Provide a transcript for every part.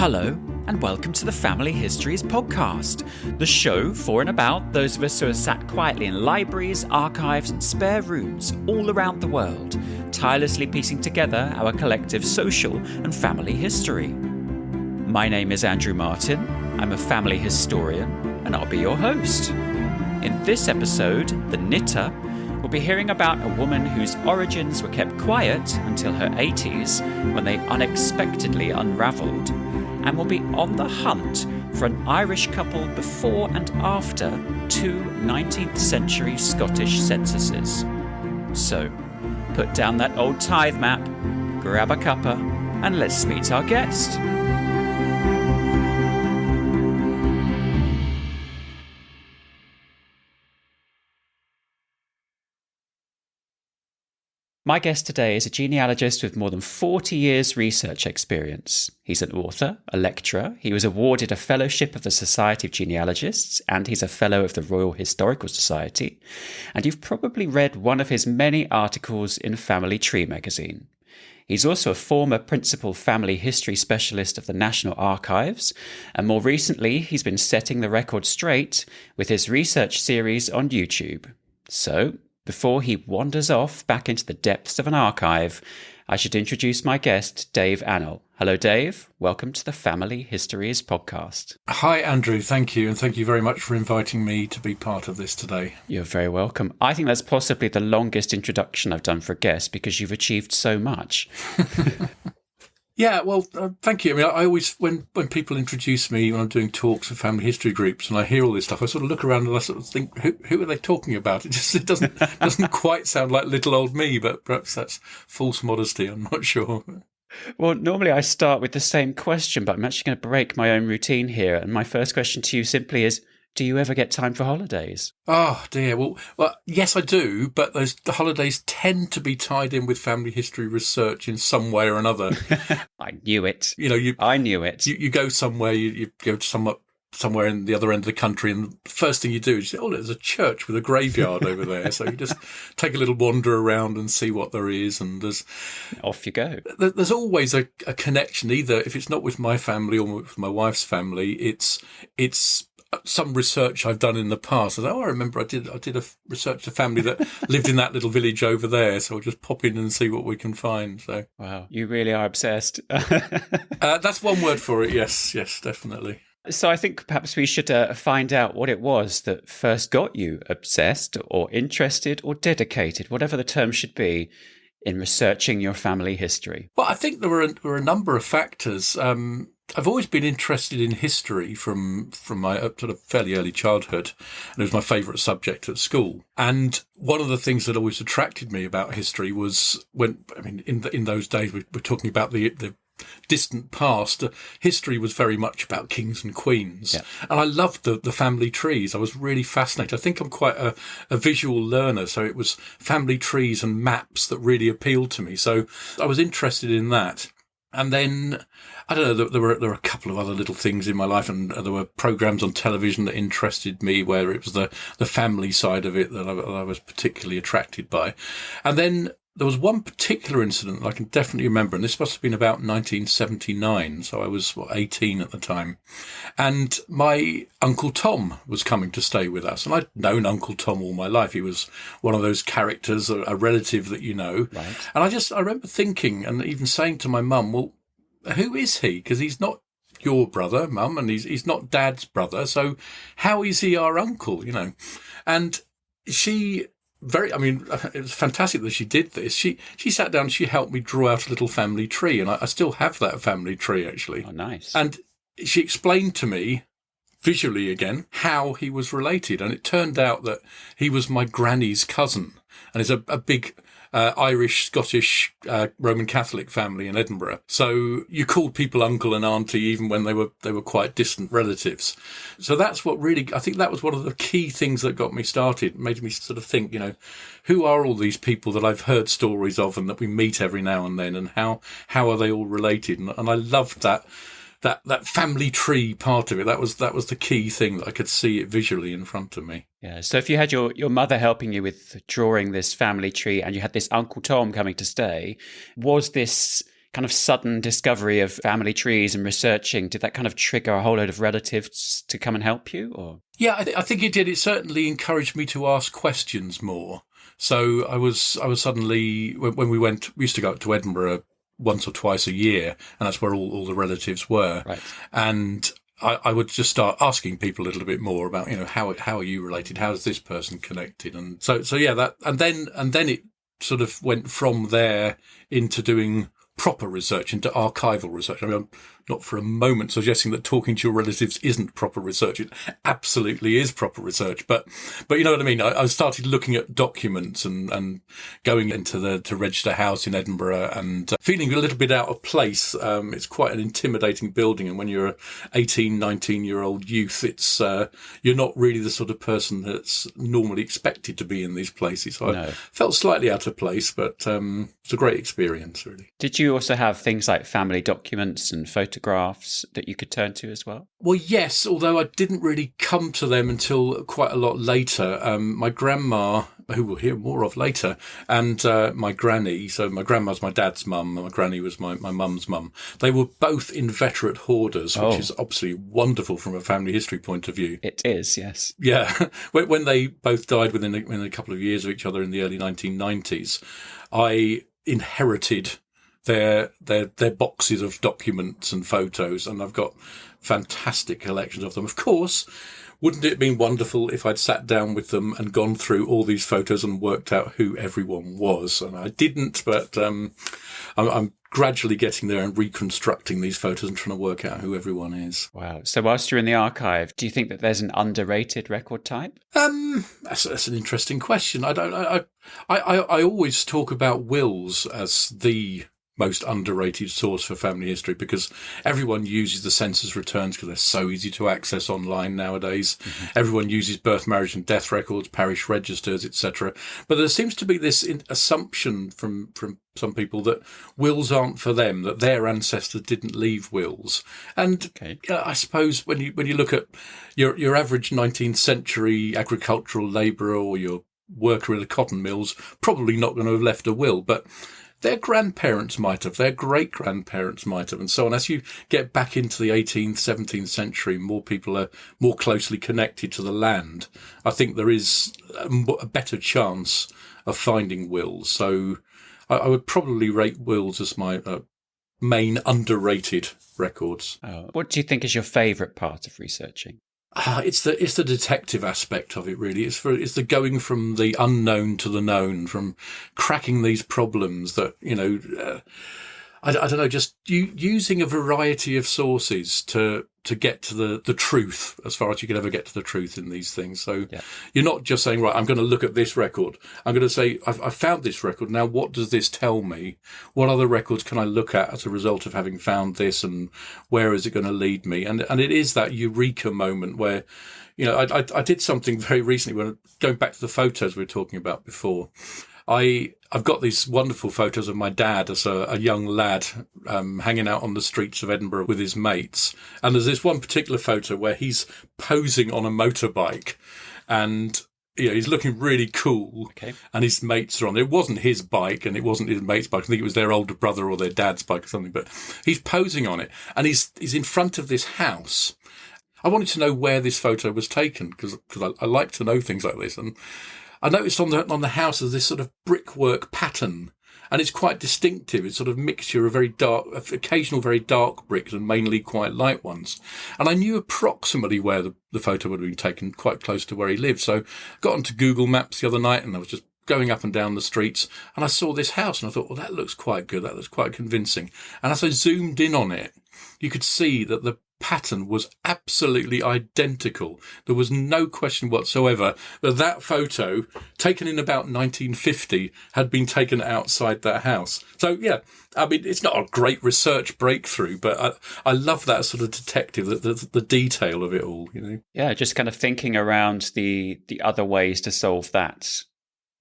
Hello, and welcome to the Family Histories podcast, the show for and about those of us who are sat quietly in libraries, archives, and spare rooms all around the world, tirelessly piecing together our collective social and family history. My name is Andrew Martin, I'm a family historian, and I'll be your host. In this episode, The Knitter, we'll be hearing about a woman whose origins were kept quiet until her 80s when they unexpectedly unravelled, and we'll be on the hunt for an Irish couple before and after two 19th century Scottish censuses. So, put down that old tithe map, grab a cuppa, and let's meet our guest. My guest today is a genealogist with more than 40 years research experience. He's an author, a lecturer, he was awarded a fellowship of the Society of Genealogists, and he's a fellow of the Royal Historical Society, and you've probably read one of his many articles in Family Tree magazine. He's also a former principal family history specialist of the National Archives, and more recently he's been setting the record straight with his research series on YouTube. So, before he wanders off back into the depths of an archive, I should introduce my guest, Dave Annal. Hello, Dave. Welcome to the Family Histories podcast. Hi, Andrew. Thank you. And thank you very much for inviting me to be part of this today. You're very welcome. I think that's possibly the longest introduction I've done for a guest because you've achieved so much. Yeah, well, thank you. I mean, I always, when people introduce me, when I'm doing talks for family history groups and I hear all this stuff, I sort of look around and I sort of think, who are they talking about? It doesn't quite sound like little old me, but perhaps that's false modesty. I'm not sure. Well, normally I start with the same question, but I'm actually going to break my own routine here. And my first question to you simply is, do you ever get time for holidays? Oh, dear. Well, yes, I do. But the holidays tend to be tied in with family history research in some way or another. I knew it. I knew it. You go somewhere, you go to somewhere in the other end of the country, and the first thing you do is you say, oh, there's a church with a graveyard over there. So you just take a little wander around and see what there is. And off you go. There's always a connection, either if it's not with my family or with my wife's family, it's some research I've done in the past. I remember I did a research a family that lived in that little village over there. So I'll just pop in and see what we can find. So wow, you really are obsessed. That's one word for it. Yes, definitely. So I think perhaps we should find out what it was that first got you obsessed or interested or dedicated, whatever the term should be, in researching your family history. Well, I think there were a number of factors. I've always been interested in history from my sort of fairly early childhood, and it was my favourite subject at school. And one of the things that always attracted me about history was in those days, we're talking about the distant past, history was very much about kings and queens. Yeah. And I loved the family trees. I was really fascinated. I think I'm quite a visual learner, so it was family trees and maps that really appealed to me. So I was interested in that. And then, I don't know, there were a couple of other little things in my life, and there were programs on television that interested me, where it was the family side of it that I was particularly attracted by. And then there was one particular incident that I can definitely remember, and this must have been about 1979, so I was 18 at the time. And my Uncle Tom was coming to stay with us, and I'd known Uncle Tom all my life. He was one of those characters, a relative that you know. Right. And I remember thinking, and even saying to my mum, well, who is he? Because he's not your brother, Mum, and he's not Dad's brother, so how is he our uncle, And she... it was fantastic that she did this. She sat down and she helped me draw out a little family tree, and I still have that family tree, actually. Oh, nice. And she explained to me, visually again, how he was related. And it turned out that he was my granny's cousin, and it's a big Irish, Scottish, Roman Catholic family in Edinburgh. So you called people uncle and auntie even when they were quite distant relatives. So that's what really, I think that was one of the key things that got me started, made me sort of think, who are all these people that I've heard stories of and that we meet every now and then, and how are they all related? And I loved that family tree part of it. That was the key thing, that I could see it visually in front of me. Yeah. So if you had your mother helping you with drawing this family tree, and you had this Uncle Tom coming to stay, was this kind of sudden discovery of family trees and researching, did that kind of trigger a whole load of relatives to come and help you? Or Yeah, I think it did. It certainly encouraged me to ask questions more. So I was suddenly, when we used to go up to Edinburgh once or twice a year, and that's where all the relatives were. Right. And I would just start asking people a little bit more about, how are you related? How is this person connected? And so yeah, that, and then it sort of went from there into doing proper research, into archival research. I mean, I'm not for a moment suggesting that talking to your relatives isn't proper research. It absolutely is proper research. But you know what I mean? I started looking at documents and going into to Register House in Edinburgh and feeling a little bit out of place. It's quite an intimidating building. And when you're an 18, 19-year-old youth, it's you're not really the sort of person that's normally expected to be in these places. So I felt slightly out of place, but it's a great experience, really. Did you also have things like family documents and photographs that you could turn to as well? Well, yes, although I didn't really come to them until quite a lot later. My grandma, who we'll hear more of later, and my granny, so my grandma's my dad's mum, and my granny was my mum's mum. They were both inveterate hoarders, which is obviously wonderful from a family history point of view. It is, yes. Yeah. When they both died within a couple of years of each other in the early 1990s, I inherited their boxes of documents and photos, and I've got fantastic collections of them. Of course, wouldn't it have been wonderful if I'd sat down with them and gone through all these photos and worked out who everyone was? And I didn't, but I'm gradually getting there and reconstructing these photos and trying to work out who everyone is. Wow. So whilst you're in the archive, do you think that there's an underrated record type? That's an interesting question. I always talk about wills as the most underrated source for family history, because everyone uses the census returns because they're so easy to access online nowadays. Mm-hmm. Everyone uses birth, marriage and death records, parish registers, etc. But there seems to be this assumption from some people that wills aren't for them, that their ancestors didn't leave wills. And I suppose when you look at your average 19th century agricultural labourer or your worker in the cotton mills, probably not going to have left a will, but their grandparents might have, their great-grandparents might have, and so on. As you get back into the 18th, 17th century, more people are more closely connected to the land. I think there is a better chance of finding wills. So I would probably rate wills as my main underrated records. What do you think is your favourite part of researching? It's the detective aspect of it, really. It's the going from the unknown to the known, from cracking these problems that, I don't know, just using a variety of sources to get to the truth, as far as you can ever get to the truth in these things. So You're not just saying, right, I'm going to look at this record. I'm going to say, I found this record. Now, what does this tell me? What other records can I look at as a result of having found this, and where is it going to lead me? And it is that eureka moment where, I did something very recently when going back to the photos we were talking about before. I've got these wonderful photos of my dad as a young lad hanging out on the streets of Edinburgh with his mates. And there's this one particular photo where he's posing on a motorbike and he's looking really cool. Okay. And his mates are on. It wasn't his bike and it wasn't his mate's bike. I think it was their older brother or their dad's bike or something. But he's posing on it and he's in front of this house. I wanted to know where this photo was taken because I like to know things like this. And I noticed on the house there's this sort of brickwork pattern, and it's quite distinctive. It's sort of mixture of occasional very dark bricks and mainly quite light ones. And I knew approximately where the photo would have been taken, quite close to where he lived. So I got onto Google Maps the other night and I was just going up and down the streets and I saw this house and I thought, well, that looks quite good. That looks quite convincing. And as I zoomed in on it, you could see that the pattern was absolutely identical. There was no question whatsoever that photo, taken in about 1950, had been taken outside that house. So, yeah, I mean, it's not a great research breakthrough, but I love that sort of detective, the detail of it all, Yeah, just kind of thinking around the other ways to solve that.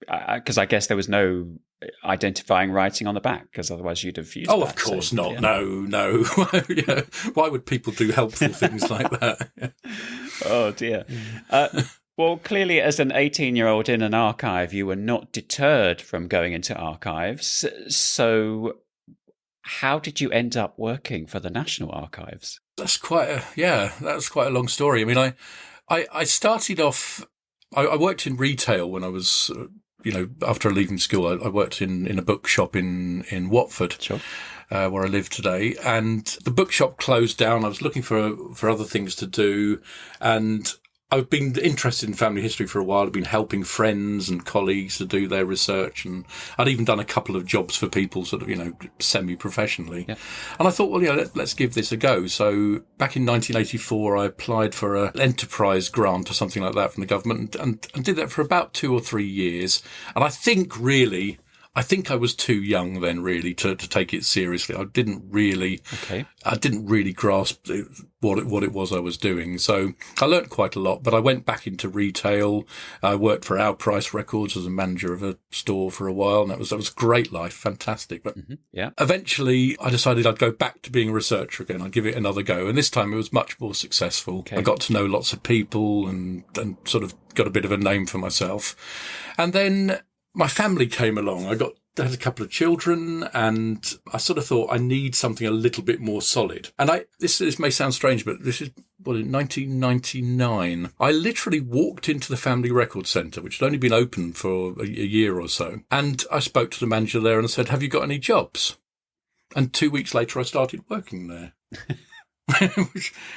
Because I guess there was no identifying writing on the back, because otherwise you'd have used of course not. Yeah. No. Yeah. Why would people do helpful things like that? Yeah. Oh, dear. Well, clearly, as an 18-year-old in an archive, you were not deterred from going into archives. So How did you end up working for the National Archives? That's that's quite a long story. I mean, I started off, I worked in retail when I was, after leaving school. I worked in a bookshop in Watford. Sure. Where I live today, and the bookshop closed down. I was looking for other things to do, and I've been interested in family history for a while. I've been helping friends and colleagues to do their research, and I'd even done a couple of jobs for people sort of, semi-professionally. Yeah. And I thought, well, let's give this a go. So back in 1984, I applied for an enterprise grant or something like that from the government, and did that for about 2 or 3 years. And I think I was too young then, really, to take it seriously. I didn't really grasp what it was I was doing. So I learnt quite a lot, but I went back into retail. I worked for Our Price Records as a manager of a store for a while, and that was a great life, fantastic. But eventually I decided I'd go back to being a researcher again. I'd give it another go, and this time it was much more successful. Okay. I got to know lots of people and sort of got a bit of a name for myself. And then my family came along. I had a couple of children, and I sort of thought I need something a little bit more solid. And this may sound strange, but this is in 1999. I literally walked into the Family Record Centre, which had only been open for a year or so. And I spoke to the manager there and I said, "Have you got any jobs?" And 2 weeks later, I started working there.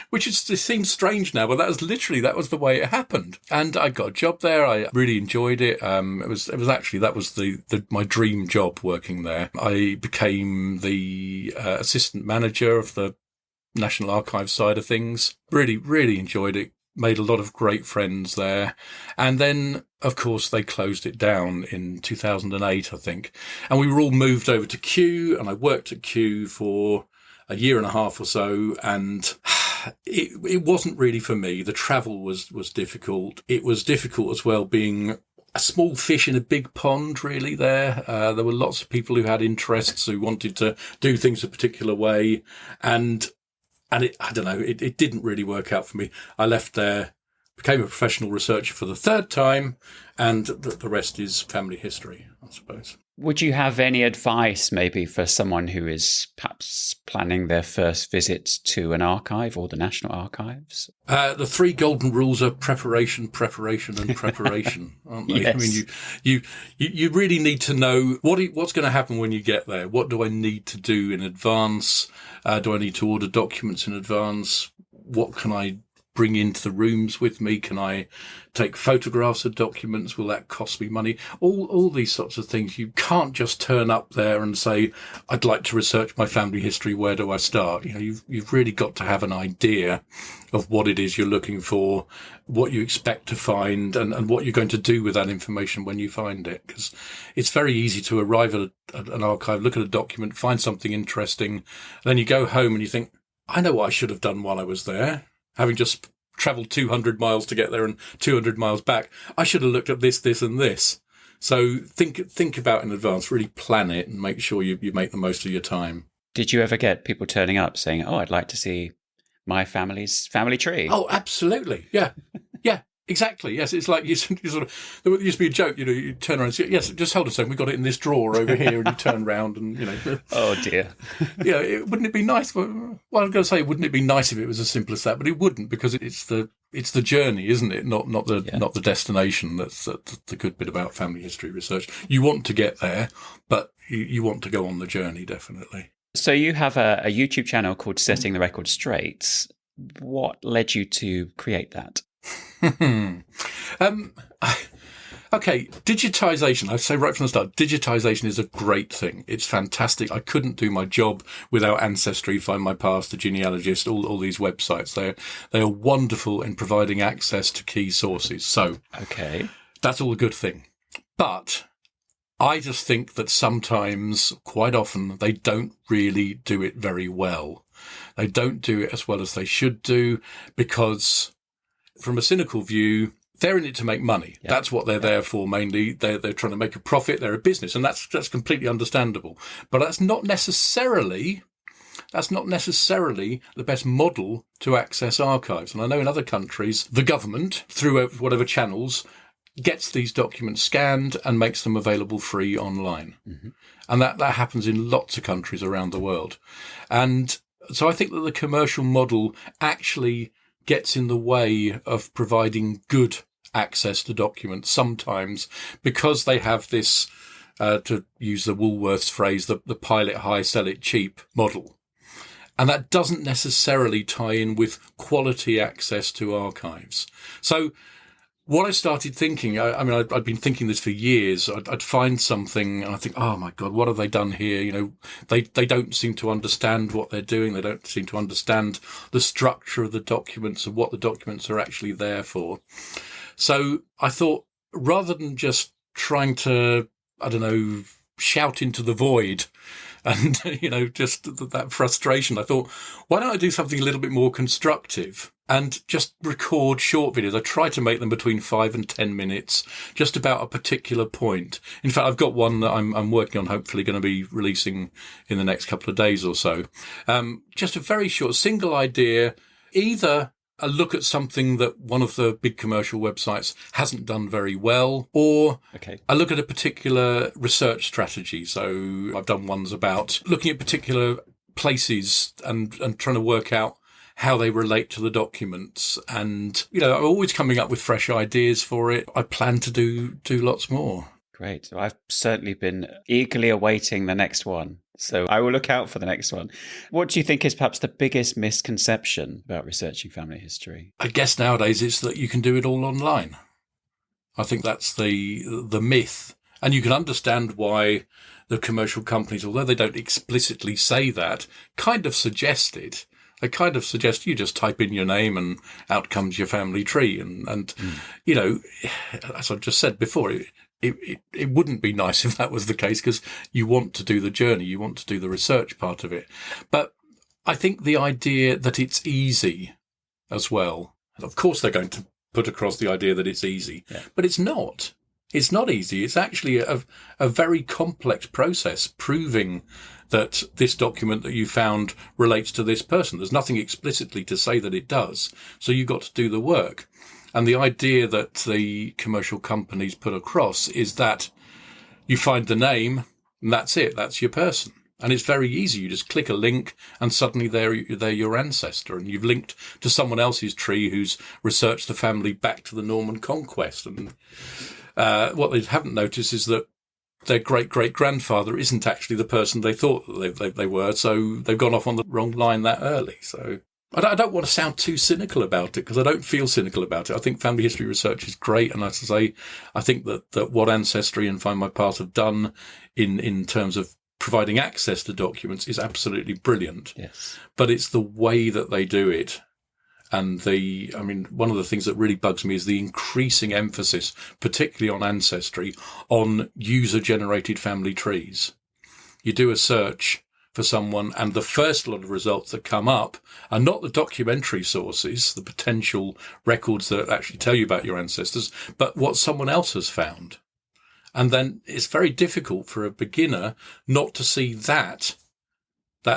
which seems strange now, but that was the way it happened. And I got a job there. I really enjoyed it. It was actually, that was my dream job, working there. I became the assistant manager of the National Archives side of things. Really, really enjoyed it. Made a lot of great friends there. And then, of course, they closed it down in 2008, I think. And we were all moved over to Kew, and I worked at Kew for a year and a half or so, and it wasn't really for me. The travel was difficult. It was difficult as well, being a small fish in a big pond, really, there. There were lots of people who had interests, who wanted to do things a particular way, and it didn't really work out for me. I left there, became a professional researcher for the third time, and the rest is family history, I suppose. Would you have any advice maybe for someone who is perhaps planning their first visit to an archive or the National Archives? The 3 golden rules are preparation, preparation, and preparation, aren't they? Yes. I mean, you really need to know what's going to happen when you get there. What do I need to do in advance? Do I need to order documents in advance? What can I bring into the rooms with me? Can I take photographs of documents? Will that cost me money? All these sorts of things. You can't just turn up there and say, "I'd like to research my family history. Where do I start?" You've really got to have an idea of what it is you're looking for, what you expect to find, and what you're going to do with that information when you find it. Because it's very easy to arrive at an archive, look at a document, find something interesting, then you go home and you think, "I know what I should have done while I was there. Having just travelled 200 miles to get there and 200 miles back, I should have looked at this, this and this." So think about in advance, really plan it, and make sure you make the most of your time. Did you ever get people turning up saying, "Oh, I'd like to see my family's family tree"? Oh, absolutely. Yeah. Yeah. Exactly. Yes, it's like you sort of. There used to be a joke. You turn around and say, "Yes, just hold a second. We've got it in this drawer over here," and you turn around and Oh dear. Wouldn't it be nice? Well, I'm going to say, wouldn't it be nice if it was as simple as that? But it wouldn't, because it's the journey, isn't it? Not the destination. That's the good bit about family history research. You want to get there, but you want to go on the journey, definitely. So you have a YouTube channel called Setting the Record Straight. What led you to create that? Okay, digitisation. I say right from the start, digitisation is a great thing. It's fantastic. I couldn't do my job without Ancestry, Find My Past, The Genealogist, all these websites. They are wonderful in providing access to key sources. So, okay, that's all a good thing. But I just think that sometimes, quite often, they don't really do it very well. They don't do it as well as they should do, because from a cynical view, they're in it to make money. Yeah. That's what they're there for mainly. They're trying to make a profit. They're a business, and that's completely understandable. But that's not necessarily the best model to access archives. And I know in other countries, the government, through whatever channels, gets these documents scanned and makes them available free online. And that happens in lots of countries around the world. And so I think that the commercial model actually gets in the way of providing good access to documents sometimes, because they have this, to use the Woolworths phrase, the pile it high, sell it cheap model. And that doesn't necessarily tie in with quality access to archives. So what I started thinking, I'd been thinking this for years. I'd find something and I think, oh my God, what have they done here? You know, they don't seem to understand what they're doing. They don't seem to understand the structure of the documents and what the documents are actually there for. So I thought, rather than just trying to, shout into the void and, just that frustration, I thought, why don't I do something a little bit more constructive and just record short videos? I try to make them between 5 and 10 minutes, just about a particular point. In fact, I've got one that I'm working on, hopefully going to be releasing in the next couple of days or so. Just a very short single idea, either a look at something that one of the big commercial websites hasn't done very well, or a look at a particular research strategy. So I've done ones about looking at particular places and trying to work out how they relate to the documents. And, I'm always coming up with fresh ideas for it. I plan to do lots more. Great. I've certainly been eagerly awaiting the next one. So I will look out for the next one. What do you think is perhaps the biggest misconception about researching family history? I guess nowadays it's that you can do it all online. I think that's the myth. And you can understand why the commercial companies, although they don't explicitly say that, kind of suggest it. They kind of suggest you just type in your name and out comes your family tree. And as I've just said before, it wouldn't be nice if that was the case, because you want to do the journey, you want to do the research part of it. But I think the idea that it's easy as well, of course they're going to put across the idea that it's easy, but it's not. It's not easy. It's actually a very complex process proving that this document that you found relates to this person. There's nothing explicitly to say that it does. So you've got to do the work. And the idea that the commercial companies put across is that you find the name and that's it. That's your person. And it's very easy. You just click a link and suddenly they're your ancestor, and you've linked to someone else's tree who's researched the family back to the Norman Conquest. And what they haven't noticed is that their great-great-grandfather isn't actually the person they thought that they were. So they've gone off on the wrong line that early. So I don't want to sound too cynical about it, because I don't feel cynical about it. I think family history research is great. And as I say, I think that what Ancestry and Find My Path have done in terms of providing access to documents is absolutely brilliant. Yes. But it's the way that they do it. And one of the things that really bugs me is the increasing emphasis, particularly on Ancestry, on user-generated family trees. You do a search for someone, and the first lot of results that come up are not the documentary sources, the potential records that actually tell you about your ancestors, but what someone else has found. And then it's very difficult for a beginner not to see that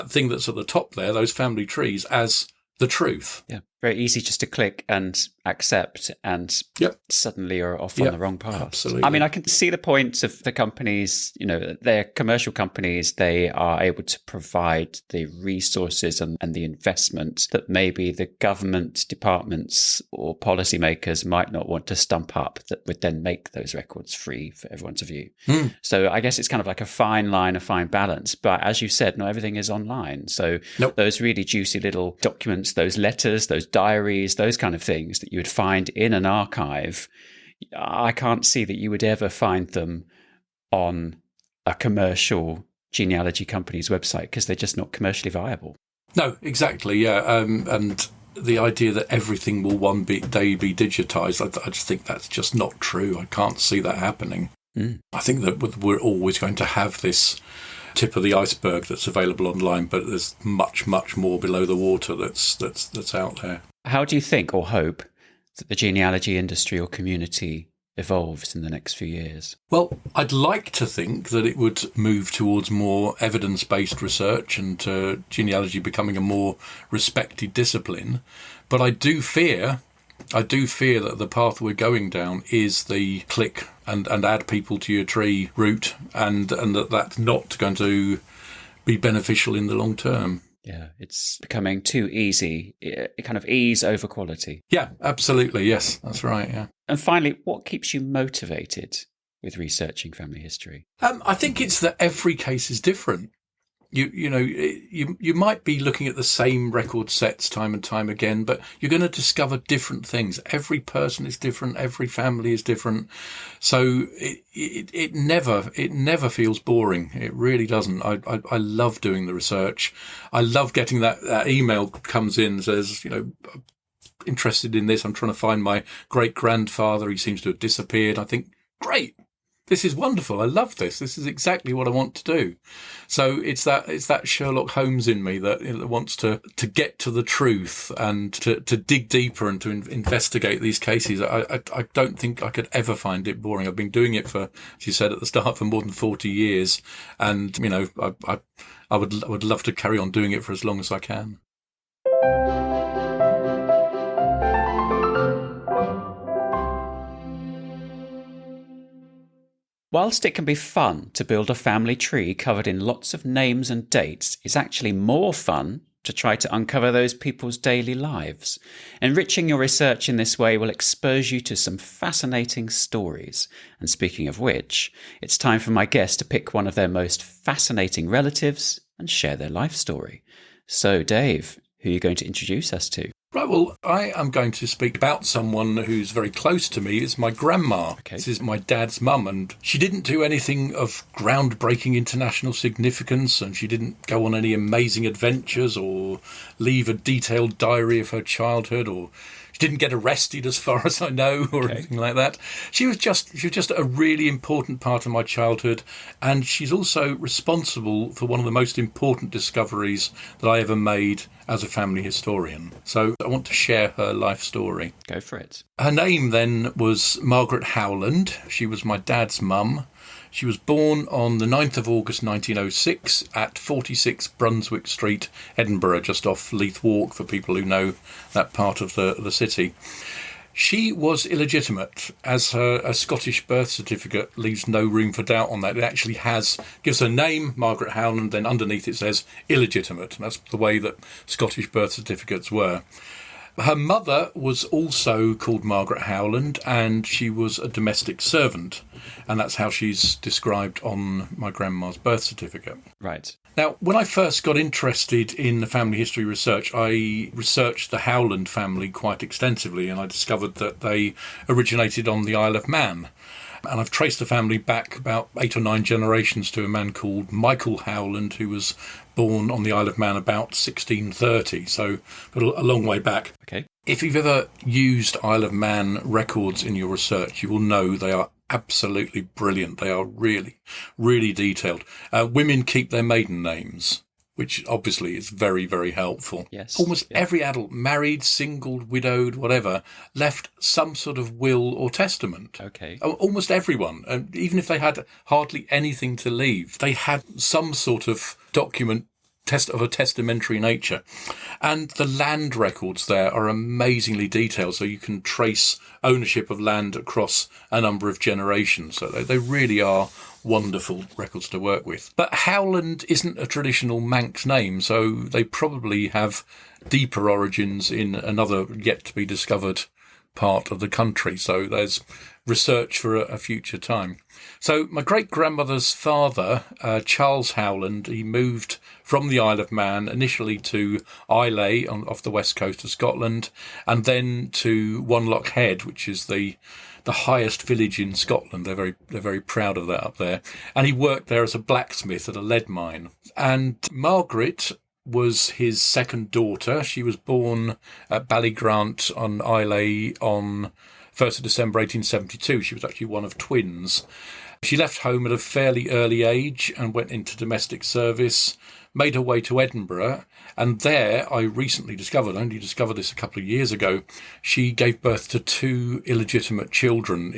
thing that's at the top there, those family trees, as the truth. Yeah. Very easy just to click and accept, and suddenly you're off on the wrong path. Absolutely. I mean, I can see the point of the companies, they're commercial companies. They are able to provide the resources and the investment that maybe the government departments or policymakers might not want to stump up, that would then make those records free for everyone to view. So I guess it's kind of like a fine line, a fine balance. But as you said, not everything is online. So those really juicy little documents, those letters, those diaries, those kind of things that you would find in an archive, I can't see that you would ever find them on a commercial genealogy company's website, because they're just not commercially viable. No, exactly. Yeah. And the idea that everything will one day be digitized, I just think that's just not true. I can't see that happening. I think that we're always going to have this tip of the iceberg that's available online, but there's much, much more below the water that's out there. How do you think or hope that the genealogy industry or community evolves in the next few years? Well, I'd like to think that it would move towards more evidence-based research and genealogy becoming a more respected discipline. But I do fear I do fear that the path we're going down is the click and add people to your tree route, and that's not going to be beneficial in the long term. Yeah, it's becoming too easy, kind of ease over quality. Yeah, absolutely. Yes, that's right. Yeah. And finally, what keeps you motivated with researching family history? I think it's that every case is different. You might be looking at the same record sets time and time again, but you're going to discover different things. Every person is different. Every family is different. So it never feels boring. It really doesn't. I love doing the research. I love getting that email comes in, says, interested in this. I'm trying to find my great grandfather. He seems to have disappeared. I think, great. This is wonderful. I love this. This is exactly what I want to do. So it's that Sherlock Holmes in me that wants to get to the truth and to dig deeper and to investigate these cases. I don't think I could ever find it boring. I've been doing it for, as you said at the start, for more than 40 years. And, I would love to carry on doing it for as long as I can. Whilst it can be fun to build a family tree covered in lots of names and dates, it's actually more fun to try to uncover those people's daily lives. Enriching your research in this way will expose you to some fascinating stories. And speaking of which, it's time for my guest to pick one of their most fascinating relatives and share their life story. So, Dave, who are you going to introduce us to? Right, well, I am going to speak about someone who's very close to me. It's my grandma. Okay. This is my dad's mum, and she didn't do anything of groundbreaking international significance, and she didn't go on any amazing adventures or leave a detailed diary of her childhood, or she didn't get arrested as far as I know, or anything like that. She was just a really important part of my childhood, and she's also responsible for one of the most important discoveries that I ever made as a family historian. So I want to share her life story. Go for it. Her name then was Margaret Howland. She was my dad's mum. She was born on the 9th of August 1906 at 46 Brunswick Street, Edinburgh, just off Leith Walk for people who know that part of the city. She was illegitimate, as her Scottish birth certificate leaves no room for doubt on that. It actually gives her name, Margaret Howland, then underneath it says illegitimate. And that's the way that Scottish birth certificates were. Her mother was also called Margaret Howland, and she was a domestic servant. And that's how she's described on my grandma's birth certificate. Right. Now, when I first got interested in the family history research, I researched the Howland family quite extensively, and I discovered that they originated on the Isle of Man. And I've traced the family back about 8 or 9 generations to a man called Michael Howland, who was born on the Isle of Man about 1630, so a long way back. Okay. If you've ever used Isle of Man records in your research, you will know they are absolutely brilliant. They are really, really detailed. Women keep their maiden names, which obviously is very, very helpful. Yes. Almost every adult, married, single, widowed, whatever, left some sort of will or testament. Okay. Almost everyone, even if they had hardly anything to leave, they had some sort of document of a testamentary nature. And the land records there are amazingly detailed, so you can trace ownership of land across a number of generations. So they really are wonderful records to work with. But Howland isn't a traditional Manx name, so they probably have deeper origins in another yet to be discovered part of the country. So there's research for a future time. So my great-grandmother's father, Charles Howland, he moved from the Isle of Man initially to Islay off the west coast of Scotland, and then to One Head, which is the highest village in Scotland. They're very proud of that up there. And he worked there as a blacksmith at a lead mine. And Margaret was his second daughter. She was born at Ballygrant on Islay on 1st of December 1872. She was actually one of twins. She left home at a fairly early age and went into domestic service. made her way to Edinburgh, and there I recently discovered, I only discovered this a couple of years ago, she gave birth to two illegitimate children,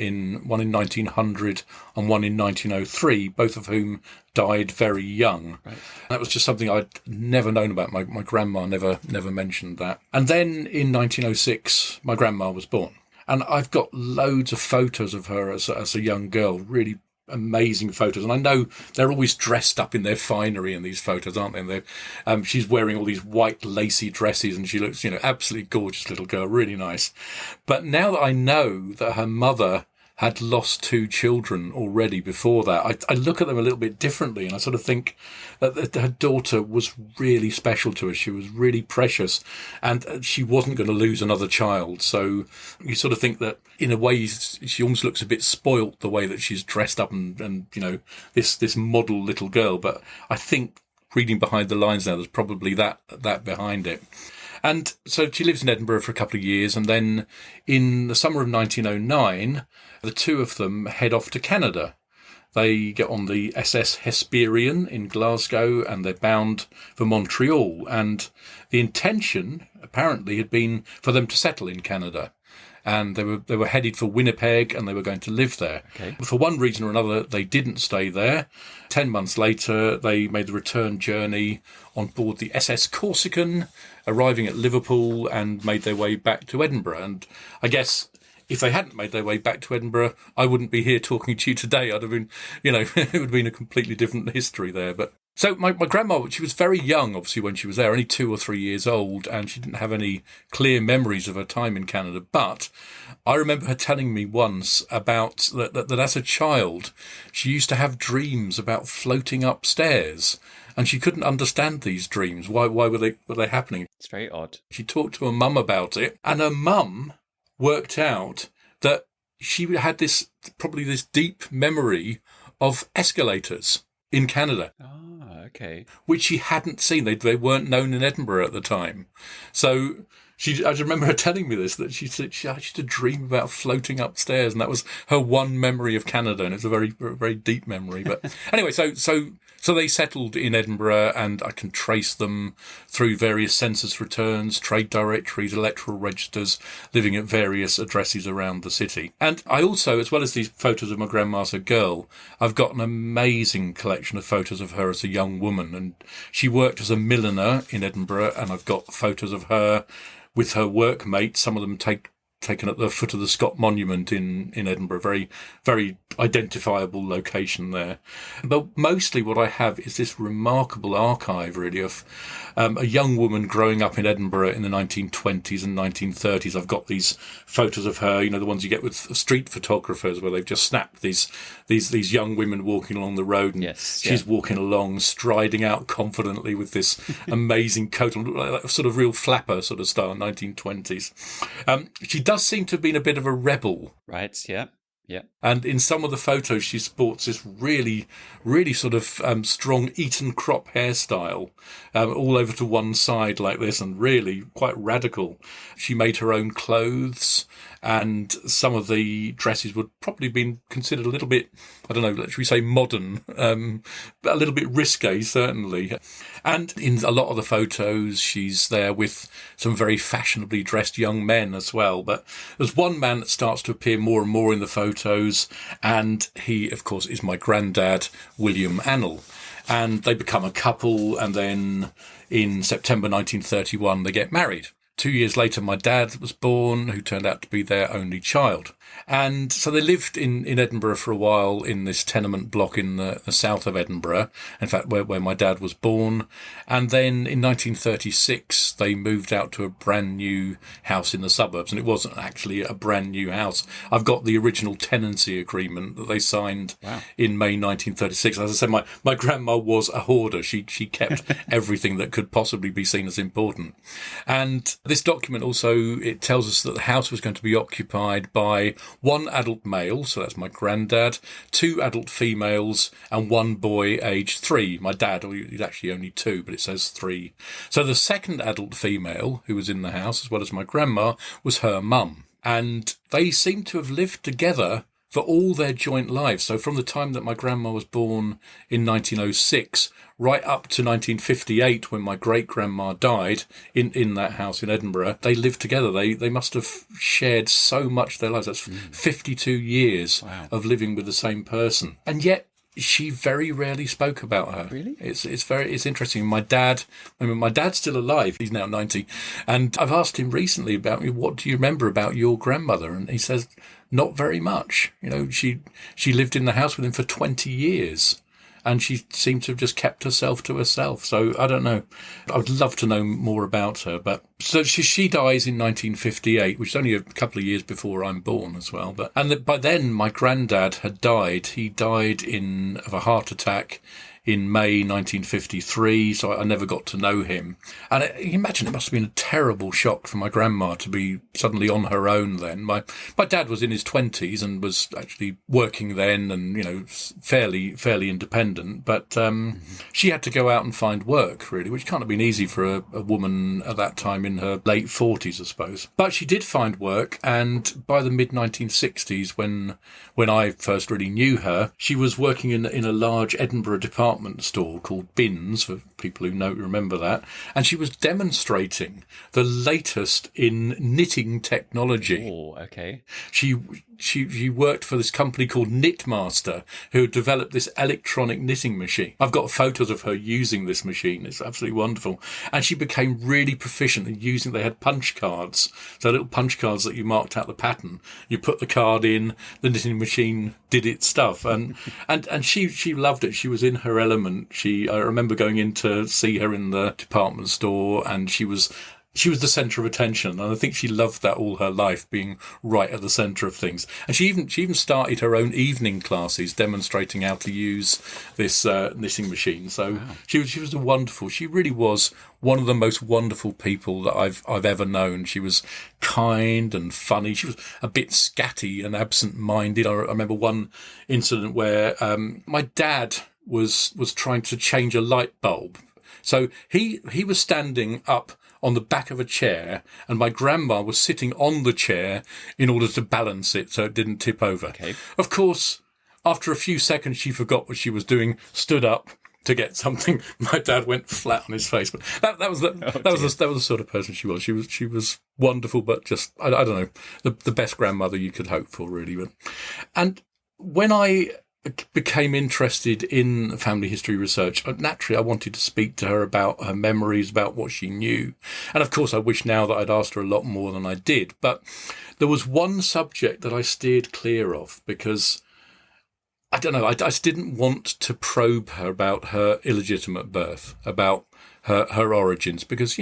one in 1900 and one in 1903, both of whom died very young. Right. That was just something I'd never known about. My grandma never mentioned that. And then in 1906, my grandma was born. And I've got loads of photos of her as a young girl, really amazing photos. And I know they're always dressed up in their finery in these photos, aren't they? And she's wearing all these white lacy dresses and she looks, absolutely gorgeous little girl, really nice. But now that I know that her mother had lost two children already before that, I look at them a little bit differently, and I sort of think that her daughter was really special to her. She was really precious, and she wasn't going to lose another child. So you sort of think that in a way she almost looks a bit spoilt, the way that she's dressed up and this model little girl. But I think reading behind the lines now, there's probably that behind it. And so she lives in Edinburgh for a couple of years, and then in the summer of 1909, the two of them head off to Canada. They get on the SS Hesperian in Glasgow, and they're bound for Montreal. And the intention, apparently, had been for them to settle in Canada. And they were headed for Winnipeg, and they were going to live there. Okay. But for one reason or another, they didn't stay there. 10 months later, they made the return journey on board the SS Corsican, arriving at Liverpool, and made their way back to Edinburgh. And I guess if they hadn't made their way back to Edinburgh, I wouldn't be here talking to you today. I'd have been, it would have been a completely different history there. But so my grandma, she was very young, obviously, when she was there, only 2 or 3 years old, and she didn't have any clear memories of her time in Canada. But I remember her telling me once about that as a child, she used to have dreams about floating upstairs, and she couldn't understand these dreams. Why were they happening? It's very odd. She talked to her mum about it, and her mum worked out that she had this deep memory of escalators in Canada. Ah, okay. Which she hadn't seen. They weren't known in Edinburgh at the time. So I just remember her telling me this, that she said she used to dream about floating upstairs, and that was her one memory of Canada, and it's a very, very deep memory. But anyway, so they settled in Edinburgh, and I can trace them through various census returns, trade directories, electoral registers, living at various addresses around the city. And I also, as well as these photos of my grandma as a girl, I've got an amazing collection of photos of her as a young woman. And she worked as a milliner in Edinburgh, and I've got photos of her with her workmates, some of them taken at the foot of the Scott Monument in Edinburgh, very, very identifiable location there. But mostly what I have is this remarkable archive, really, of a young woman growing up in Edinburgh in the 1920s and 1930s. I've got these photos of her, the ones you get with street photographers, where they've just snapped these young women walking along the road, and she's walking along, striding out confidently with this amazing coat on, like a sort of real flapper sort of style, 1920s. She does seem to have been a bit of a rebel. Right, yeah. Yeah. And in some of the photos, she sports this really, really sort of strong Eton crop hairstyle, all over to one side like this, and really quite radical. She made her own clothes, and some of the dresses would probably have been considered a little bit, I don't know, should we say modern, but a little bit risque, certainly. And in a lot of the photos, she's there with some very fashionably dressed young men as well. But there's one man that starts to appear more and more in the photos, and he, of course, is my granddad, William Annal. And they become a couple, and then in September 1931, they get married. 2 years later, my dad was born, who turned out to be their only child. And so they lived in Edinburgh for a while in this tenement block in the south of Edinburgh, in fact, where my dad was born. And then in 1936, they moved out to a brand new house in the suburbs. And it wasn't actually a brand new house. I've got the original tenancy agreement that they signed in May 1936. As I said, my grandma was a hoarder. She kept everything that could possibly be seen as important. And this document also, it tells us that the house was going to be occupied by one adult male, so that's my granddad, 2 adult females, and 1 boy aged 3. My dad, he's actually only 2, but it says 3. So the second adult female who was in the house, as well as my grandma, was her mum. And they seem to have lived together for all their joint lives. So from the time that my grandma was born in 1906 right up to 1958, when my great-grandma died in that house in Edinburgh, they lived together. They must have shared so much of their lives. That's 52 years of living with the same person. And yet she very rarely spoke about her. Really? It's interesting. My dad's still alive. He's now 90. And I've asked him recently about, what do you remember about your grandmother? And he says, not very much. She lived in the house with him for 20 years. And she seemed to have just kept herself to herself. So I don't know. I would love to know more about her. But so she dies in 1958, which is only a couple of years before I'm born as well. And by then, my granddad had died. He died of a heart attack in May 1953, so I never got to know him. And you imagine it must have been a terrible shock for my grandma to be suddenly on her own then. My dad was in his 20s and was actually working then and, fairly independent. But she had to go out and find work, really, which can't have been easy for a woman at that time in her late 40s, I suppose. But she did find work, and by the mid-1960s, when I first really knew her, she was working in a large Edinburgh department store called Bins, for people who remember that, and she was demonstrating the latest in knitting technology. Oh, okay. She worked for this company called Knitmaster, who developed this electronic knitting machine. I've got photos of her using this machine. It's absolutely wonderful. And she became really proficient in using, they had punch cards, so little punch cards that you marked out the pattern. You put the card in, the knitting machine did its stuff. And she loved it. She was in her element. I remember going in to see her in the department store, and she was the centre of attention, and I think she loved that all her life, being right at the centre of things. And she even started her own evening classes demonstrating how to use this knitting machine. So wow. She was wonderful. She really was one of the most wonderful people that I've ever known. She was kind and funny. She was a bit scatty and absent-minded. I remember one incident where my dad was trying to change a light bulb. So he was standing up on the back of a chair, and my grandma was sitting on the chair in order to balance it so it didn't tip over. Okay. Of course, after a few seconds, she forgot what she was doing, stood up to get something. My dad went flat on his face. But that was the sort of person she was. She was wonderful, but just I don't know, the best grandmother you could hope for, really. And when I became interested in family history research, naturally I wanted to speak to her about her memories, about what she knew. And of course I wish now that I'd asked her a lot more than I did. But there was one subject that I steered clear of because, I don't know, I just didn't want to probe her about her illegitimate birth, about her origins, because,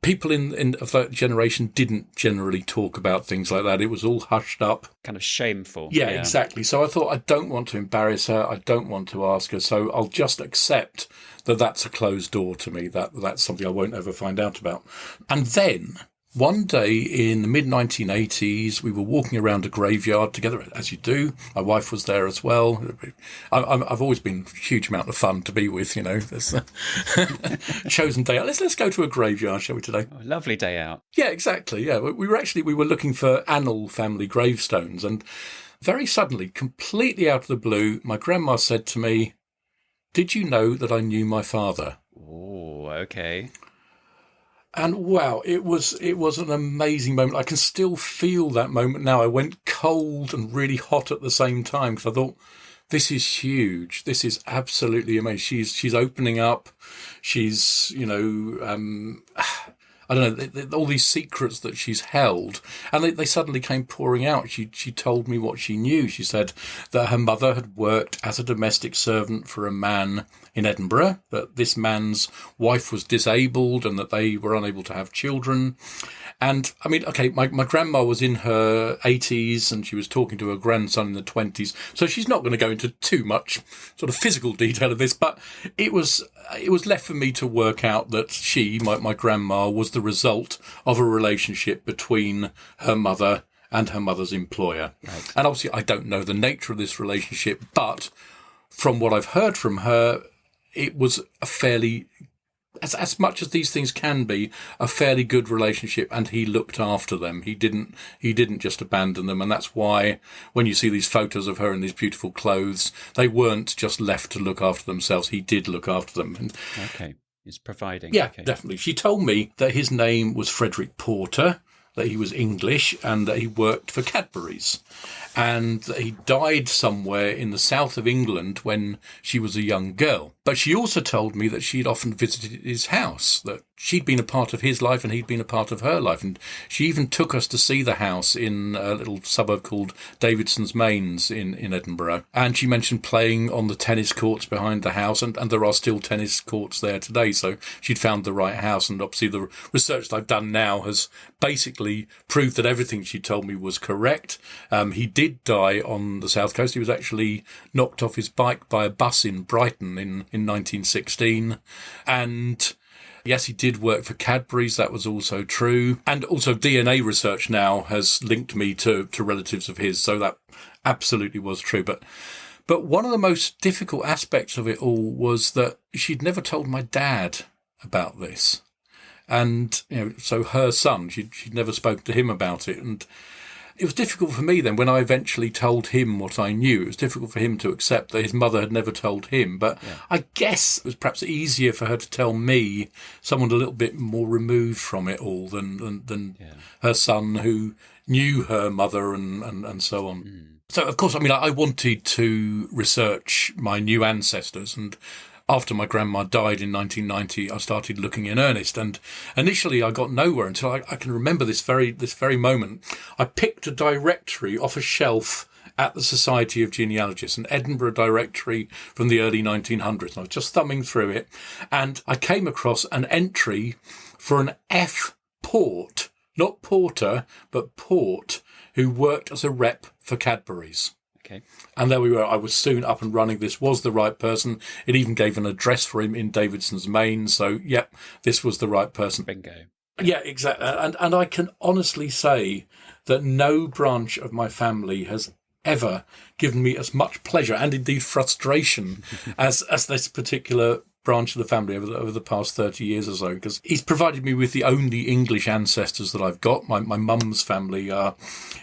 people of that generation didn't generally talk about things like that. It was all hushed up. Kind of shameful. Yeah, exactly. So I thought, I don't want to embarrass her. I don't want to ask her. So I'll just accept that that's a closed door to me. That's something I won't ever find out about. And then one day in the mid-1980s, we were walking around a graveyard together, as you do. My wife was there as well. I've always been a huge amount of fun to be with, There's a chosen day out. Let's go to a graveyard, shall we, today? Oh, lovely day out. Yeah, exactly. Yeah, we were looking for Annal family gravestones, and very suddenly, completely out of the blue, my grandma said to me, "Did you know that I knew my father?" Oh, okay. And wow, it was an amazing moment. I can still feel that moment now. I went cold and really hot at the same time because I thought, this is huge. This is absolutely amazing. She's opening up. She's, I don't know, all these secrets that she's held, and they suddenly came pouring out. She told me what she knew. She said that her mother had worked as a domestic servant for a man in Edinburgh, that this man's wife was disabled and that they were unable to have children. And I mean, okay, my grandma was in her 80s and she was talking to her grandson in the 20s. So she's not going to go into too much sort of physical detail of this, but it was left for me to work out that she, my grandma, was the result of a relationship between her mother and her mother's employer. Right. And obviously I don't know the nature of this relationship, but from what I've heard from her, it was a fairly as much as these things can be, a fairly good relationship, and he looked after them. He didn't just abandon them, and that's why when you see these photos of her in these beautiful clothes, they weren't just left to look after themselves. He did look after them. And okay, he's providing. yeah, okay. definitely. She told me that his name was Frederick Porter, that he was English, and that he worked for Cadbury's, and that he died somewhere in the south of England when she was a young girl. But she also told me that she'd often visited his house, that she'd been a part of his life and he'd been a part of her life. And she even took us to see the house in a little suburb called Davidson's Mains in Edinburgh. And she mentioned playing on the tennis courts behind the house, and there are still tennis courts there today. So she'd found the right house. And obviously the research that I've done now has basically proved that everything she told me was correct. He did die on the south coast. He was actually knocked off his bike by a bus in Brighton in 1916. And yes, he did work for Cadbury's. That was also true. And also DNA research now has linked me to relatives of his. So that absolutely was true. But one of the most difficult aspects of it all was that she'd never told my dad about this. And, so her son, she'd never spoken to him about it. And it was difficult for me then when I eventually told him what I knew. It was difficult for him to accept that his mother had never told him. But yeah. I guess it was perhaps easier for her to tell me, someone a little bit more removed from it all than her son, who knew her mother and so on. Mm. So, of course, I wanted to research my new ancestors, and after my grandma died in 1990, I started looking in earnest, and initially I got nowhere until I can remember this very moment. I picked a directory off a shelf at the Society of Genealogists, an Edinburgh directory from the early 1900s. And I was just thumbing through it, and I came across an entry for an F. Port, not Porter, but Port, who worked as a rep for Cadbury's. Okay. And there we were. I was soon up and running. This was the right person. It even gave an address for him in Davidson's Mains. So, yep, this was the right person. Bingo. Yeah, exactly. And I can honestly say that no branch of my family has ever given me as much pleasure and indeed frustration as this particular branch of the family over the past 30 years or so, because he's provided me with the only English ancestors that I've got. My mum's family are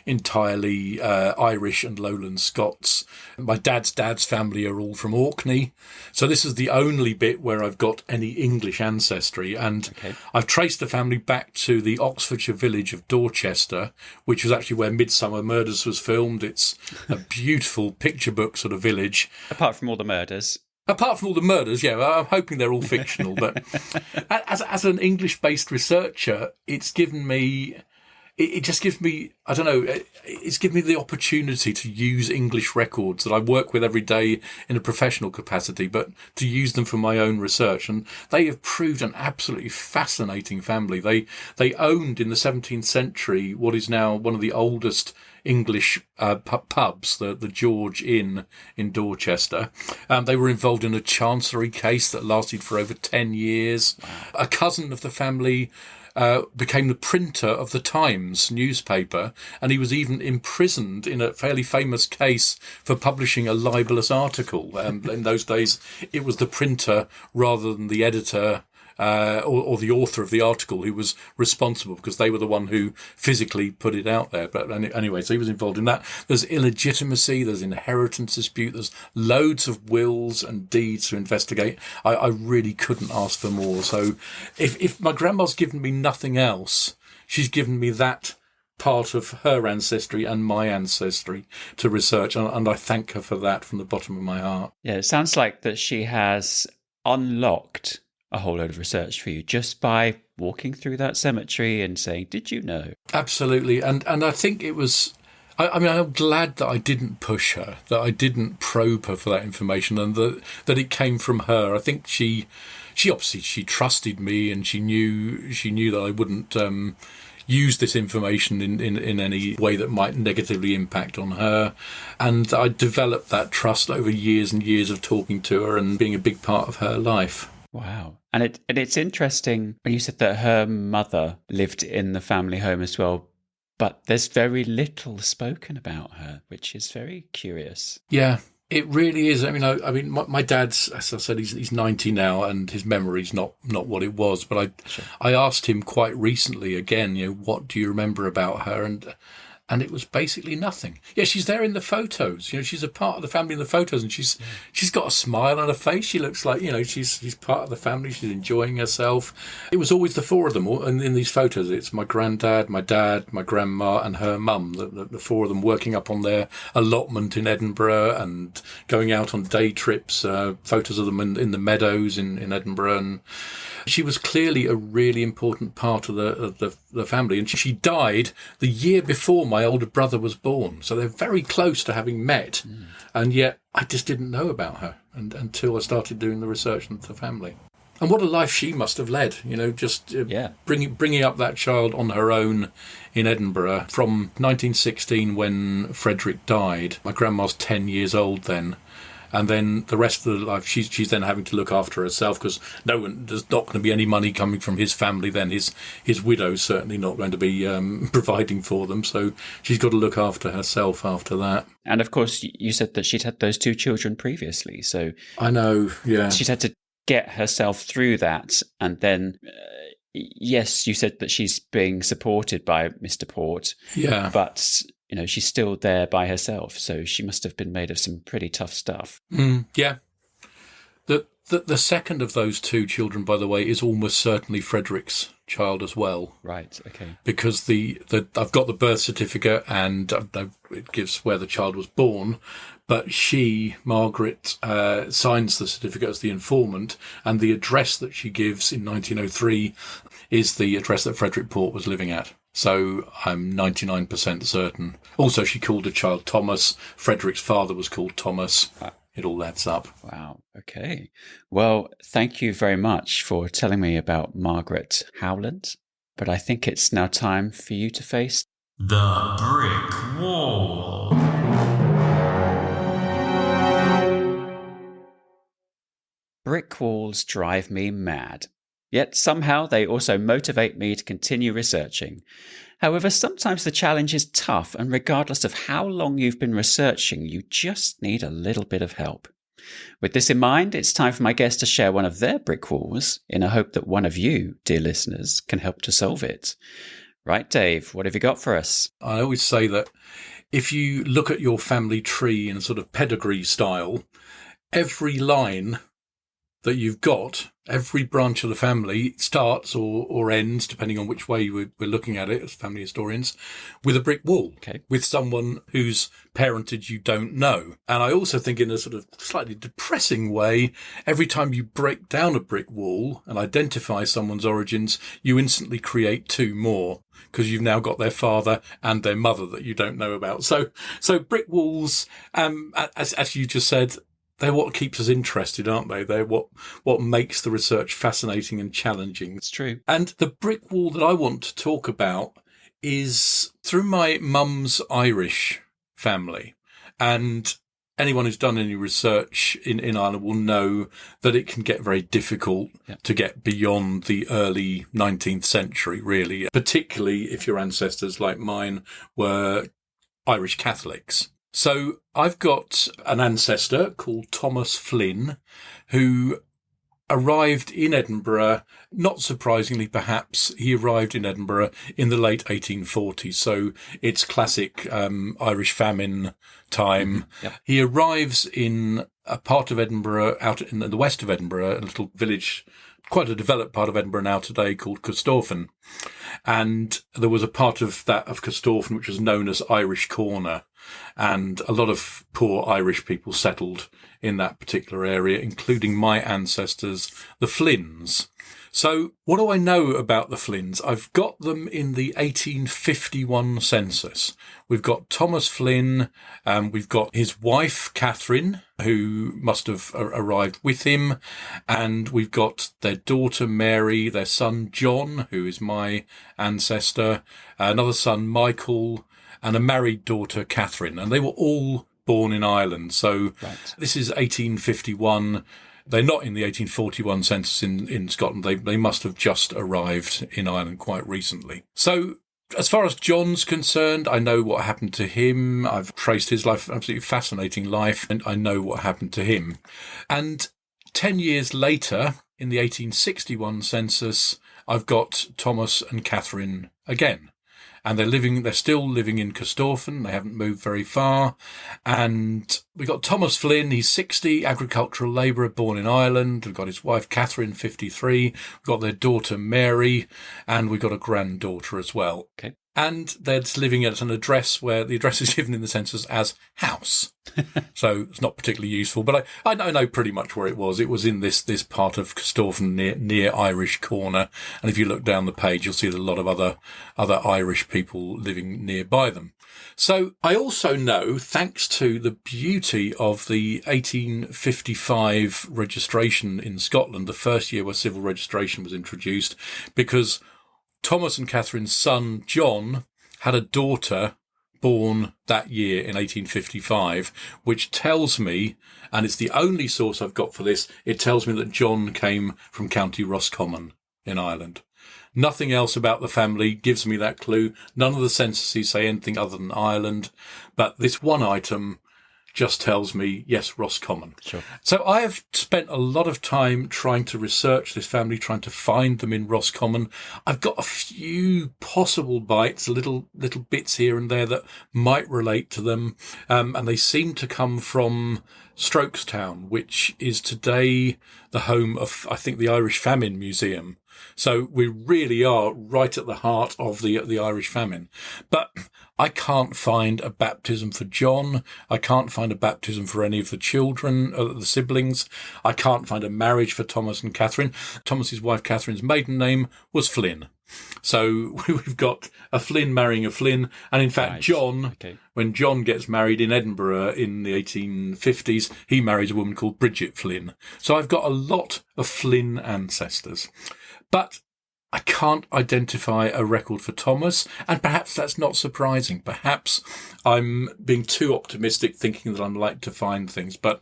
entirely Irish and Lowland Scots. My dad's family are all from Orkney. So this is the only bit where I've got any English ancestry. And I've traced the family back to the Oxfordshire village of Dorchester, which was actually where Midsummer Murders was filmed. It's a beautiful picture book sort of village. Apart from all the murders. Apart from all the murders, yeah, I'm hoping they're all fictional. But as an English-based researcher, it's given me, it just gives me, I don't know, it's given me the opportunity to use English records that I work with every day in a professional capacity, but to use them for my own research. And they have proved an absolutely fascinating family. They owned in the 17th century what is now one of the oldest English pubs, the George Inn in Dorchester. They were involved in a chancery case that lasted for over 10 years. Wow. A cousin of the family became the printer of the Times newspaper, and he was even imprisoned in a fairly famous case for publishing a libelous article. In those days, it was the printer rather than the editor or the author of the article who was responsible, because they were the one who physically put it out there. But anyway, so he was involved in that. There's illegitimacy, there's inheritance dispute, there's loads of wills and deeds to investigate. I really couldn't ask for more. So if my grandma's given me nothing else, she's given me that part of her ancestry and my ancestry to research, and I thank her for that from the bottom of my heart. Yeah, it sounds like that she has unlocked a whole load of research for you just by walking through that cemetery and saying, did you know? Absolutely. And I think it was, I'm glad that I didn't push her, that I didn't probe her for that information, and that it came from her. I think she obviously trusted me, and she knew that I wouldn't use this information in any way that might negatively impact on her. And I developed that trust over years and years of talking to her and being a big part of her life. Wow. And it's interesting when you said that her mother lived in the family home as well, but there's very little spoken about her, which is very curious. Yeah, It really is. I mean, my dad's, as I said, he's 90 now, and his memory's not what it was. But I asked him quite recently again, what do you remember about her? And it was basically nothing. Yeah, she's there in the photos. She's a part of the family in the photos, and she's got a smile on her face. She looks like, she's part of the family. She's enjoying herself. It was always the four of them, and in these photos, it's my granddad, my dad, my grandma, and her mum. The four of them working up on their allotment in Edinburgh and going out on day trips. Photos of them in the meadows in Edinburgh, and she was clearly a really important part of the family. And she died the year before my older brother was born. So they're very close to having met. And yet I just didn't know about her until I started doing the research into the family. And what a life she must have led, bringing up that child on her own in Edinburgh from 1916 when Frederick died. My grandma's 10 years old then. And then the rest of the life, she's then having to look after herself because there's not going to be any money coming from his family then. His widow's certainly not going to be providing for them. So she's got to look after herself after that. And of course, you said that she'd had those two children previously. So I know, yeah. She's had to get herself through that. And then, yes, you said that she's being supported by Mr. Port. Yeah. But she's still there by herself, so she must have been made of some pretty tough stuff. Yeah. The second of those two children, by the way, is almost certainly Frederick's child as well. Right, okay. Because I've got the birth certificate and it gives where the child was born, but she, Margaret, signs the certificate as the informant, and the address that she gives in 1903 is the address that Frederick Port was living at. So I'm 99% certain. Also, she called the child Thomas. Frederick's father was called Thomas. It all adds up. Wow. Okay. Well, thank you very much for telling me about Margaret Howland. But I think it's now time for you to face the brick wall. Brick walls drive me mad. Yet somehow they also motivate me to continue researching. However, sometimes the challenge is tough, and regardless of how long you've been researching, you just need a little bit of help. With this in mind, it's time for my guests to share one of their brick walls in a hope that one of you, dear listeners, can help to solve it. Right, Dave, what have you got for us? I always say that if you look at your family tree in a sort of pedigree style, every line that you've got, every branch of the family starts or ends, depending on which way we're looking at it as family historians, with a brick wall, with someone whose parentage you don't know. And I also think in a sort of slightly depressing way, every time you break down a brick wall and identify someone's origins, you instantly create two more, because you've now got their father and their mother that you don't know about. So brick walls, as you just said, they're what keeps us interested, aren't they? They're what makes the research fascinating and challenging. It's true. And the brick wall that I want to talk about is through my mum's Irish family. And anyone who's done any research in Ireland will know that it can get very difficult to get beyond the early 19th century, really, particularly if your ancestors, like mine, were Irish Catholics. So I've got an ancestor called Thomas Flynn, who arrived in Edinburgh, not surprisingly perhaps, he arrived in Edinburgh in the late 1840s. So it's classic Irish famine time. Yep. He arrives in a part of Edinburgh, out in the west of Edinburgh, a little village, quite a developed part of Edinburgh now today, called Corstorphine. And there was a part of that of Corstorphine which was known as Irish Corner. And a lot of poor Irish people settled in that particular area, including my ancestors, the Flynns. So what do I know about the Flynns? I've got them in the 1851 census. We've got Thomas Flynn, we've got his wife, Catherine, who must have arrived with him, and we've got their daughter, Mary, their son, John, who is my ancestor, another son, Michael, and a married daughter, Catherine, and they were all born in Ireland. So This is 1851. They're not in the 1841 census in Scotland. They must have just arrived in Ireland quite recently. So As far as John's concerned, I know what happened to him. I've traced his life, absolutely fascinating life, and I know what happened to him. And 10 years later, in the 1861 census, I've got Thomas and Catherine again. And they're still living in Corstorphine. They haven't moved very far. And we got Thomas Flynn. He's 60, agricultural labourer, born in Ireland. We've got his wife, Catherine, 53. We've got their daughter, Mary, and we've got a granddaughter as well. Okay. And they're living at an address where the address is given in the census as house. So it's not particularly useful, but I know pretty much where it was. It was in this part of Corstorphine near Irish Corner. And if you look down the page, you'll see a lot of other Irish people living nearby them. So I also know, thanks to the beauty of the 1855 registration in Scotland, the first year where civil registration was introduced, because Thomas and Catherine's son, John, had a daughter born that year in 1855, which tells me, and it's the only source I've got for this, it tells me that John came from County Roscommon in Ireland. Nothing else about the family gives me that clue. None of the censuses say anything other than Ireland, but this one item just tells me, yes, Roscommon. Sure. So I have spent a lot of time trying to research this family, trying to find them in Roscommon. I've got a few possible bites, little bits here and there that might relate to them. And they seem to come from Strokestown, which is today the home of, I think, the Irish Famine Museum. So we really are right at the heart of the Irish famine. But I can't find a baptism for John. I can't find a baptism for any of the children, the siblings. I can't find a marriage for Thomas and Catherine. Thomas's wife Catherine's maiden name was Flynn. So we've got a Flynn marrying a Flynn. And in fact, Right. John, when John gets married in Edinburgh in the 1850s, he marries a woman called Bridget Flynn. So I've got a lot of Flynn ancestors. But I can't identify a record for Thomas, and perhaps that's not surprising. Perhaps I'm being too optimistic, thinking that I'm likely to find things. But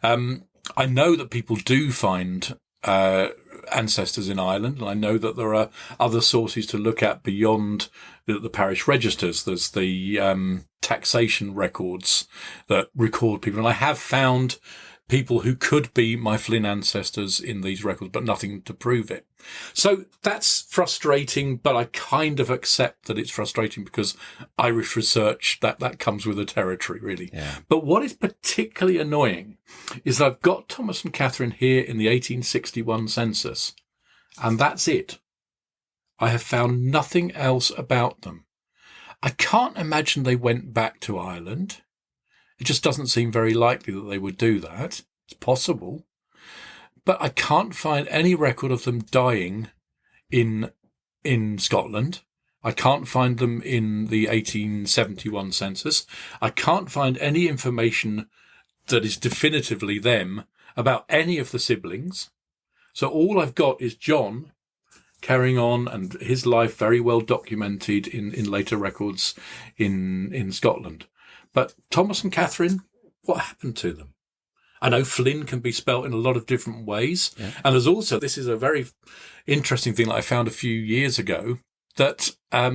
I know that people do find ancestors in Ireland, and I know that there are other sources to look at beyond the parish registers. There's the taxation records that record people, and I have found people who could be my Flynn ancestors in these records, but nothing to prove it. So that's frustrating, but I kind of accept that it's frustrating because Irish research, that comes with the territory, really. Yeah. But what is particularly annoying is that I've got Thomas and Catherine here in the 1861 census, and that's it. I have found nothing else about them. I can't imagine they went back to Ireland. It just doesn't seem very likely that they would do that. It's possible. But I can't find any record of them dying in Scotland. I can't find them in the 1871 census. I can't find any information that is definitively them about any of the siblings. So all I've got is John carrying on, and his life very well documented in later records in Scotland. But Thomas and Catherine, what happened to them? I know Flynn can be spelt in a lot of different ways. Yeah. And there's also, this is a very interesting thing that I found a few years ago, that I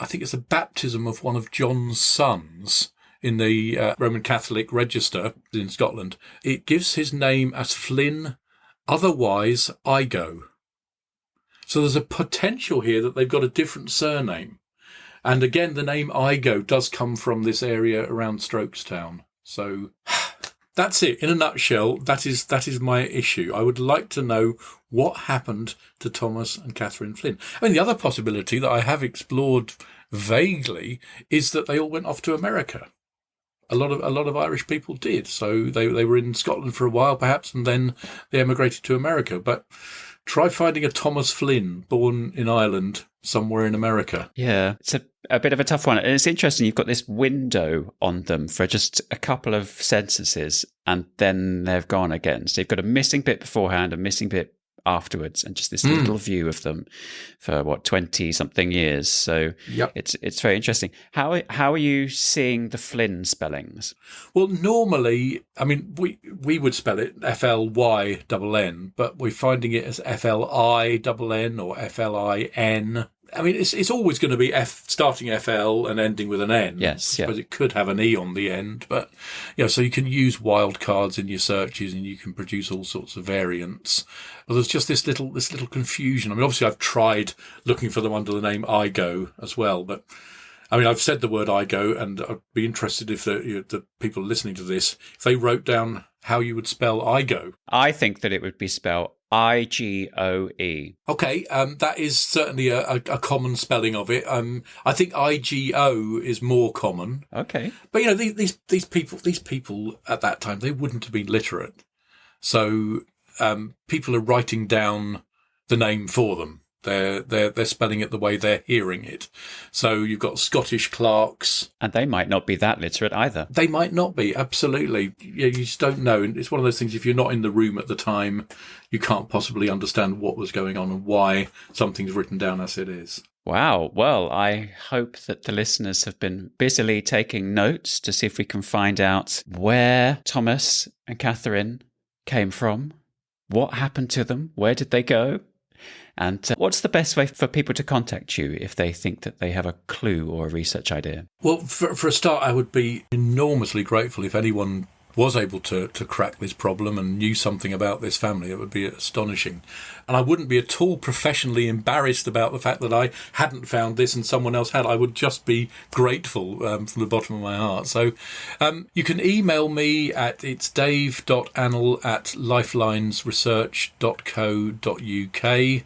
think it's a baptism of one of John's sons in the Roman Catholic register in Scotland, it gives his name as Flynn, otherwise Igo. So there's a potential here that they've got a different surname. And again, the name Igo does come from this area around Strokestown. So that's it. In a nutshell, that is my issue. I would like to know what happened to Thomas and Catherine Flynn. I mean, the other possibility that I have explored vaguely is that they all went off to America. A lot of Irish people did. So they were in Scotland for a while, perhaps, and then they emigrated to America. But try finding a Thomas Flynn born in Ireland somewhere in America. Yeah, it's a bit of a tough one. And it's interesting, you've got this window on them for just a couple of censuses, and then they've gone again. So you've got a missing bit beforehand, a missing bit afterwards, and just this little view of them for 20-something years. So yep. It's very interesting. How are you seeing the Flynn spellings? Well, normally, I mean, we would spell it Flynn, but we're finding it as Flinn or Flin. I mean, it's always going to be starting FL and ending with an N. Yes, I suppose it could have an E on the end, but so you can use wildcards in your searches and you can produce all sorts of variants. Well, there's just this little confusion. I mean, obviously I've tried looking for them under the name IGO as well, but I mean, I've said the word IGO, and I'd be interested if the people listening to this, if they wrote down how you would spell IGO. I think that it would be spelled IGOE. Okay, that is certainly a common spelling of it. I think IGO is more common. Okay, but these people at that time, they wouldn't have been literate, so people are writing down the name for them. They're spelling it the way they're hearing it. So you've got Scottish clerks. And they might not be that literate either. They might not be, absolutely. You just don't know. And it's one of those things, if you're not in the room at the time, you can't possibly understand what was going on and why something's written down as it is. Wow. Well, I hope that the listeners have been busily taking notes to see if we can find out where Thomas and Catherine came from, what happened to them, where did they go? And what's the best way for people to contact you if they think that they have a clue or a research idea? Well, for a start, I would be enormously grateful if anyone was able to crack this problem and knew something about this family. It would be astonishing. And I wouldn't be at all professionally embarrassed about the fact that I hadn't found this and someone else had. I would just be grateful from the bottom of my heart. So you can email me it's dave.annal@lifelinesresearch.co.uk.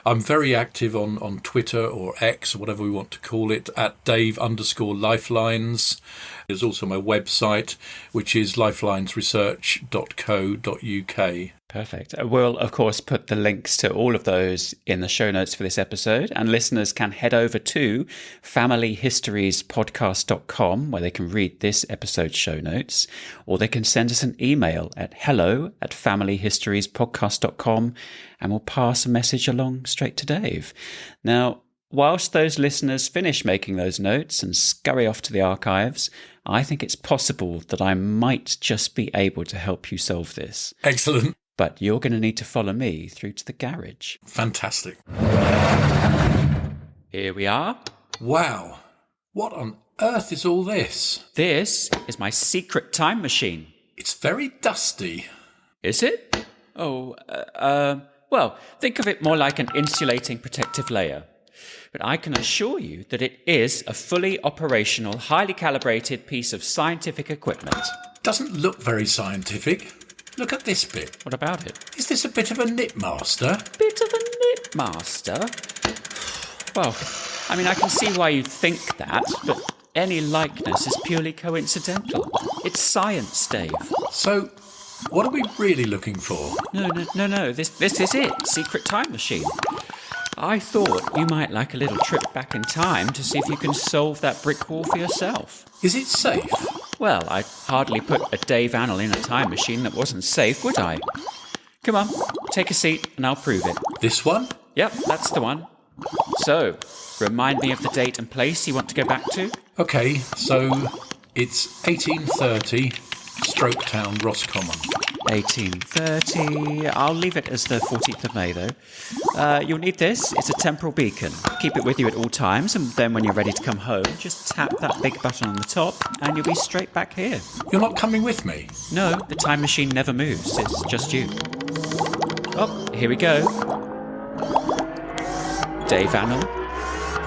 I'm very active on Twitter or X, or whatever we want to call it, at Dave_Lifelines. There's also my website, which is lifelinesresearch.co.uk. Perfect. We'll, of course, put the links to all of those in the show notes for this episode. And listeners can head over to familyhistoriespodcast.com, where they can read this episode's show notes, or they can send us an email at hello@familyhistoriespodcast.com, and we'll pass a message along straight to Dave. Now, whilst those listeners finish making those notes and scurry off to the archives, I think it's possible that I might just be able to help you solve this. Excellent. But you're going to need to follow me through to the garage. Fantastic. Here we are. Wow. What on earth is all this? This is my secret time machine. It's very dusty. Is it? Oh, well, think of it more like an insulating protective layer. But I can assure you that it is a fully operational, highly calibrated piece of scientific equipment. Doesn't look very scientific. Look at this bit. What about it? Is this a bit of a knitmaster? Bit of a knitmaster? Well, I mean, I can see why you'd think that, but any likeness is purely coincidental. It's science, Dave. So, what are we really looking for? No. This is it. Secret time machine. I thought you might like a little trip back in time to see if you can solve that brick wall for yourself. Is it safe? Well, I'd hardly put a Dave Annal in a time machine that wasn't safe, would I? Come on, take a seat and I'll prove it. This one? Yep, that's the one. So, remind me of the date and place you want to go back to? Okay, so it's 1830, Stroketown, Roscommon. 1830. I'll leave it as the 14th of May, though. You'll need this. It's a temporal beacon. Keep it with you at all times, and then when you're ready to come home, just tap that big button on the top, and you'll be straight back here. You're not coming with me? No, the time machine never moves. It's just you. Oh, here we go. Dave Annal,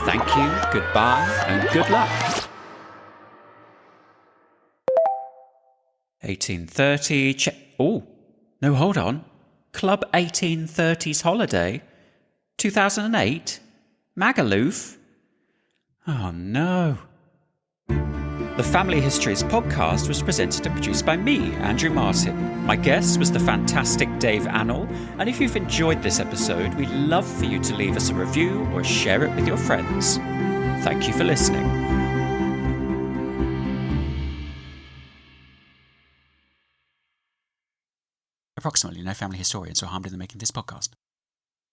thank you, goodbye, and good luck. 1830, check. Oh, no, hold on. Club 1830's holiday? 2008? Magaluf? Oh, no. The Family Histories podcast was presented and produced by me, Andrew Martin. My guest was the fantastic Dave Annal, and if you've enjoyed this episode, we'd love for you to leave us a review or share it with your friends. Thank you for listening. Approximately no family historians were harmed in the making of this podcast.